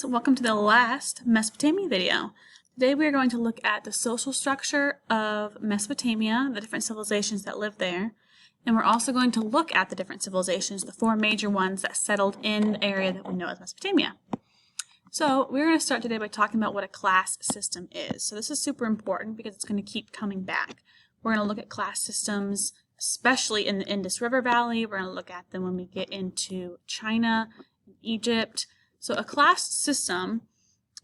guys, welcome to the last Mesopotamia video. Today we are going to look at the social structure of Mesopotamia, the different civilizations that lived there, and we're also going to look at the different civilizations, the four major ones that settled in the area that we know as Mesopotamia. So we're going to start today by talking about what a class system is. So this is super important because it's going to keep coming back. We're going to look at class systems, especially in the Indus River Valley. We're going to look at them when we get into China, Egypt. So a class system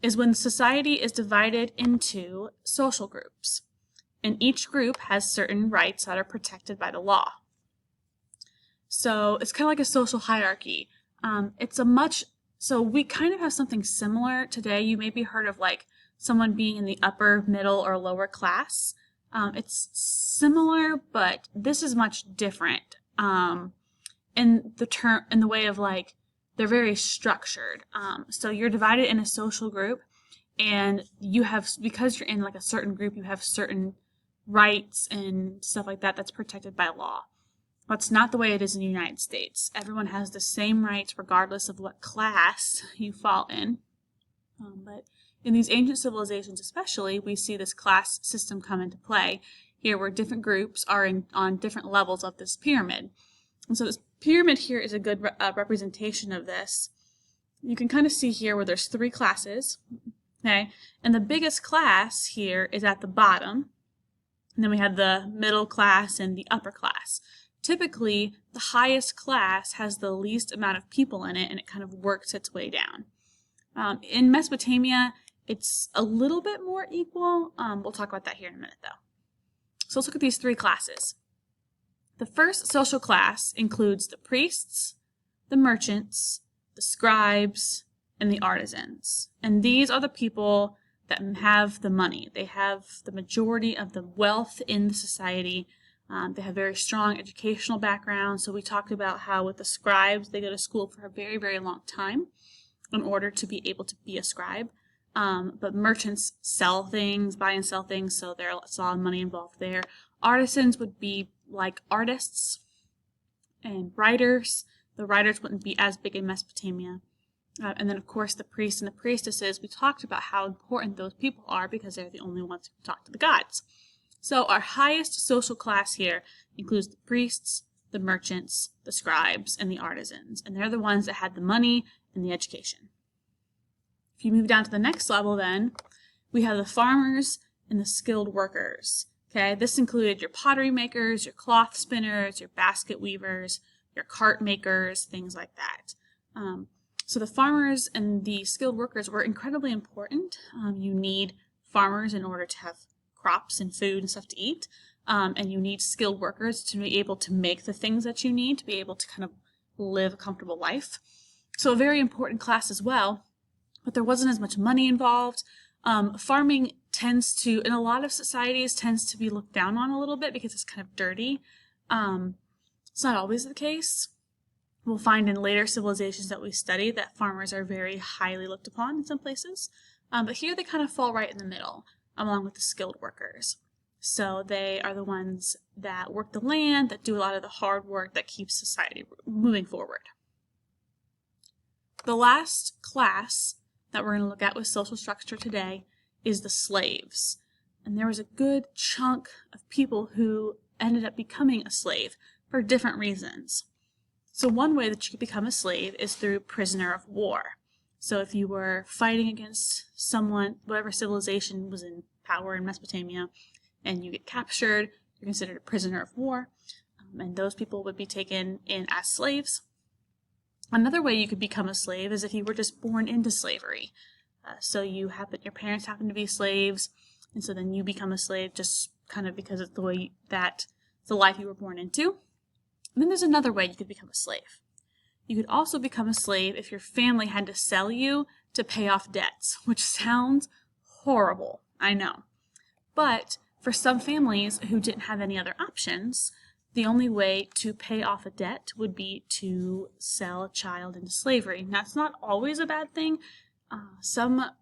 is when society is divided into social groups, and each group has certain rights that are protected by the law. So it's kind of like a social hierarchy. So we kind of have something similar today. You maybe heard of like someone being in the upper, middle, or lower class. It's similar, but this is much different in the way of like they're very structured. So you're divided in a social group, and you have, because you're in like a certain group, you have certain rights and stuff like that that's protected by law. That's not the way it is in the United States. Everyone has the same rights regardless of what class you fall in. But in these ancient civilizations especially, we see this class system come into play here where different groups are on different levels of this pyramid. And so this pyramid here is a good representation of this. You can kind of see here where there's three classes, okay? And the biggest class here is at the bottom. And then we have the middle class and the upper class. Typically, the highest class has the least amount of people in it, and it kind of works its way down. In Mesopotamia, it's a little bit more equal. We'll talk about that here in a minute, though. So let's look at these three classes. The first social class includes the priests, the merchants, the scribes, and the artisans. And these are the people that have the money. They have the majority of the wealth in the society. They have very strong educational backgrounds. So we talked about how with the scribes, they go to school for a very, very long time in order to be able to be a scribe. But merchants sell things, buy and sell things, so there's a lot of money involved there. Artisans would be like artists and writers. The writers wouldn't be as big in Mesopotamia. And then, of course, the priests and the priestesses, we talked about how important those people are because they're the only ones who can talk to the gods. So our highest social class here includes the priests, the merchants, the scribes, and the artisans. And they're the ones that had the money and the education. If you move down to the next level then, we have the farmers and the skilled workers. Okay, this included your pottery makers, your cloth spinners, your basket weavers, your cart makers, things like that. So the farmers and the skilled workers were incredibly important. You need farmers in order to have crops and food and stuff to eat. And you need skilled workers to be able to make the things that you need to be able to kind of live a comfortable life. So a very important class as well, but there wasn't as much money involved. Farming tends to, in a lot of societies, tends to be looked down on a little bit because it's kind of dirty. It's not always the case. We'll find in later civilizations that we study that farmers are very highly looked upon in some places. But here they kind of fall right in the middle, along with the skilled workers. So they are the ones that work the land, that do a lot of the hard work that keeps society moving forward. The last class that we're going to look at with social structure today is the slaves. And there was a good chunk of people who ended up becoming a slave for different reasons. So one way that you could become a slave is through prisoner of war. So if you were fighting against someone, whatever civilization was in power in Mesopotamia, and you get captured, you're considered a prisoner of war, and those people would be taken in as slaves. Another way you could become a slave is if you were just born into slavery. So your parents happen to be slaves, and so then you become a slave just kind of because it's the way it's the life you were born into. And then there's another way you could become a slave. You could also become a slave if your family had to sell you to pay off debts, which sounds horrible, I know. But for some families who didn't have any other options, the only way to pay off a debt would be to sell a child into slavery. And that's not always a bad thing. Some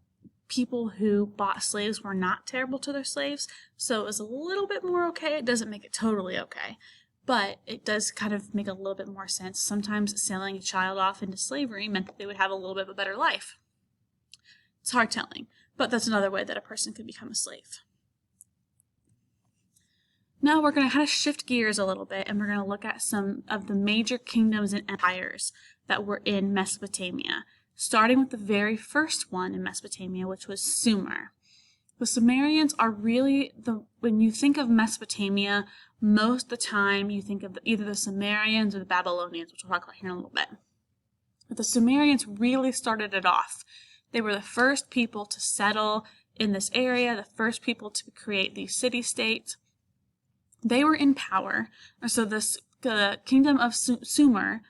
people who bought slaves were not terrible to their slaves, so it was a little bit more okay. It doesn't make it totally okay, but it does kind of make a little bit more sense. Sometimes selling a child off into slavery meant that they would have a little bit of a better life. It's hard telling, but that's another way that a person could become a slave. Now we're going to kind of shift gears a little bit, and we're going to look at some of the major kingdoms and empires that were in Mesopotamia, starting with the very first one in Mesopotamia, which was Sumer. The Sumerians are really when you think of Mesopotamia, most of the time you think of either the Sumerians or the Babylonians, which we'll talk about here in a little bit. But the Sumerians really started it off. They were the first people to settle in this area, the first people to create these city-states. They were in power, so the kingdom of Sumer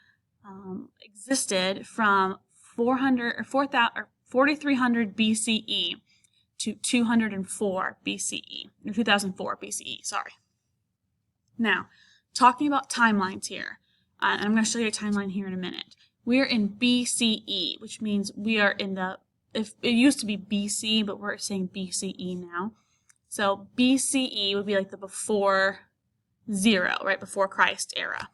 existed from 4300 BCE to 204 BCE, or 2004 BCE, sorry. Now, talking about timelines here, and I'm going to show you a timeline here in a minute. We're in BCE, which means we are in it used to be BC, but we're saying BCE now. So BCE would be like the before zero, right, before Christ era.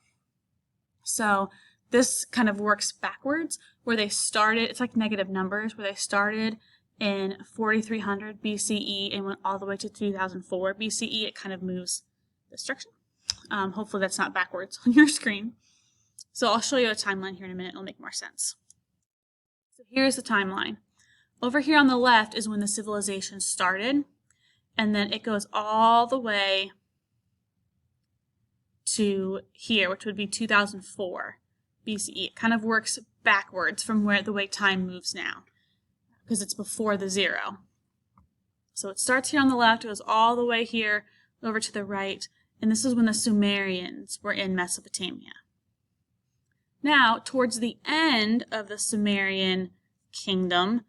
So this kind of works backwards, where they started, it's like negative numbers, where they started in 4300 BCE and went all the way to 2004 BCE. It kind of moves this direction. Hopefully that's not backwards on your screen. So I'll show you a timeline here in a minute. It'll make more sense. So here's the timeline. Over here on the left is when the civilization started, and then it goes all the way to here, which would be 2004 BCE. It kind of works backwards from the way time moves now, because it's before the zero. So it starts here on the left, it goes all the way here over to the right, and this is when the Sumerians were in Mesopotamia. Now, towards the end of the Sumerian kingdom,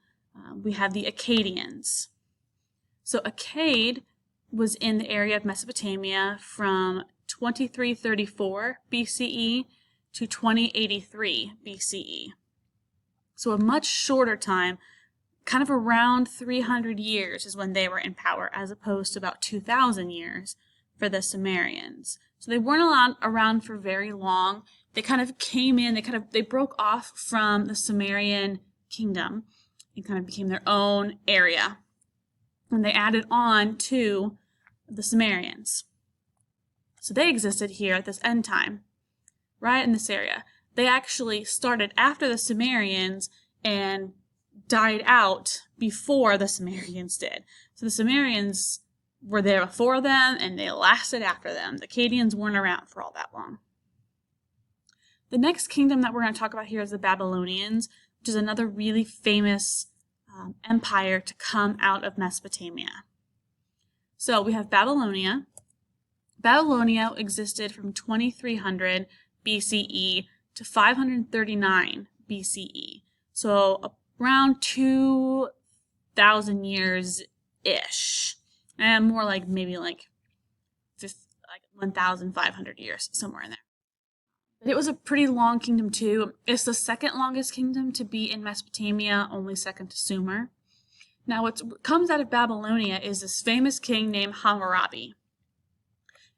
we have the Akkadians. So Akkad was in the area of Mesopotamia from 2334 BCE to 2083 BCE. So a much shorter time, kind of around 300 years is when they were in power, as opposed to about 2,000 years for the Sumerians. So they weren't around for very long. They kind of came in, they broke off from the Sumerian kingdom and kind of became their own area. And they added on to the Sumerians. So they existed here at this end time, right in this area. They actually started after the Sumerians and died out before the Sumerians did. So the Sumerians were there before them and they lasted after them. The Akkadians weren't around for all that long. The next kingdom that we're going to talk about here is the Babylonians, which is another really famous empire to come out of Mesopotamia. So we have Babylonia. Babylonia existed from 2300 BCE to 539 BCE. So around 2,000 years-ish. And more like maybe like 1,500 years, somewhere in there. But it was a pretty long kingdom too. It's the second longest kingdom to be in Mesopotamia, only second to Sumer. Now what comes out of Babylonia is this famous king named Hammurabi.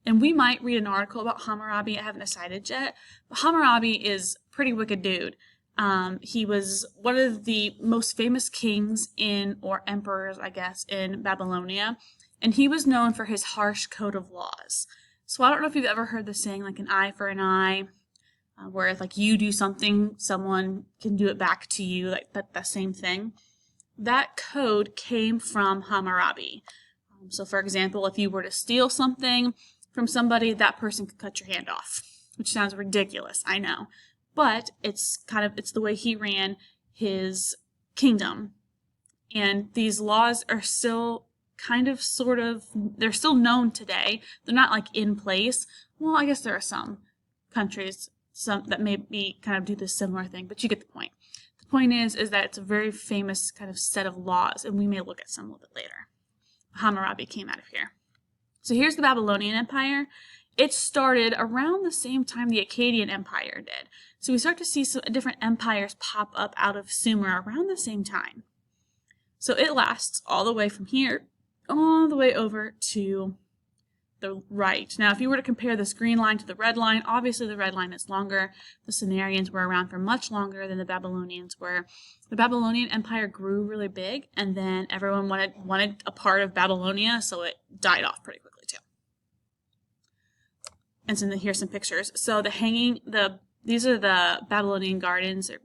And we might read an article about Hammurabi. I haven't decided yet. But Hammurabi is a pretty wicked dude. He was one of the most famous kings or emperors, I guess, in Babylonia. And he was known for his harsh code of laws. So I don't know if you've ever heard the saying, like an eye for an eye, where if like you do something, someone can do it back to you, like that same thing. That code came from Hammurabi. So for example, if you were to steal something from somebody, that person could cut your hand off, which sounds ridiculous, I know. But it's the way he ran his kingdom. And these laws are still they're still known today. They're not like in place. Well, I guess there are some countries that maybe kind of do this similar thing, but you get the point. The point is that it's a very famous kind of set of laws, and we may look at some a little bit later. Hammurabi came out of here. So here's the Babylonian Empire. It started around the same time the Akkadian Empire did. So we start to see some different empires pop up out of Sumer around the same time. So it lasts all the way from here, all the way over to the right. Now, if you were to compare this green line to the red line, obviously the red line is longer. The Sumerians were around for much longer than the Babylonians were. The Babylonian Empire grew really big, and then everyone wanted a part of Babylonia, so it died off pretty quickly too. And so here's some pictures. So these are the Babylonian gardens. It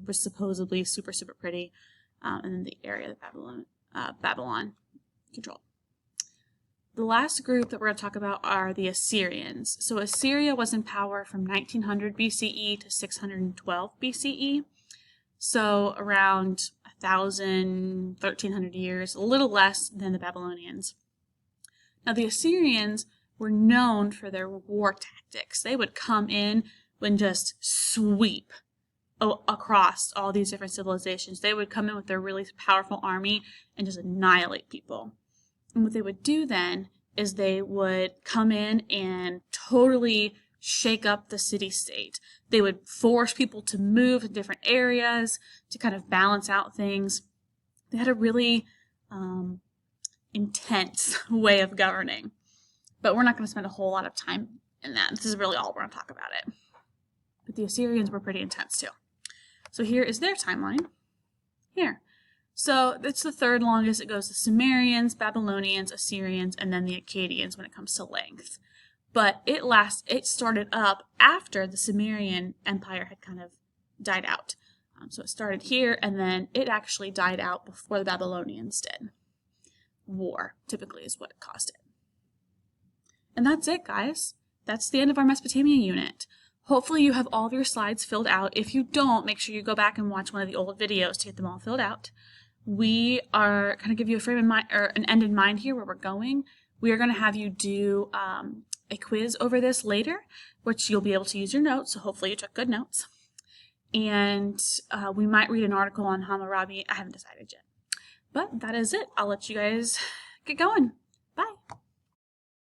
was supposedly super, super pretty, and then the area that Babylon controlled. The last group that we're going to talk about are the Assyrians. So Assyria was in power from 1900 BCE to 612 BCE. So around 1,000, 1,300 years, a little less than the Babylonians. Now the Assyrians were known for their war tactics. They would come in and just sweep across all these different civilizations. They would come in with their really powerful army and just annihilate people. And what they would do then is they would come in and totally shake up the city-state. They would force people to move to different areas to kind of balance out things. They had a really intense way of governing. But we're not going to spend a whole lot of time in that. This is really all we're going to talk about it. But the Assyrians were pretty intense too. So here is their timeline. Here. So it's the third longest. It goes the Sumerians, Babylonians, Assyrians, and then the Akkadians when it comes to length. But it started up after the Sumerian Empire had kind of died out. So it started here, and then it actually died out before the Babylonians did. War, typically, is what caused it. And that's it, guys. That's the end of our Mesopotamia unit. Hopefully you have all of your slides filled out. If you don't, make sure you go back and watch one of the old videos to get them all filled out. We are going to give you a frame in mind, or an end in mind here where we're going. We are going to have you do a quiz over this later, which you'll be able to use your notes, so hopefully you took good notes. And we might read an article on Hammurabi. I haven't decided yet. But that is it. I'll let you guys get going.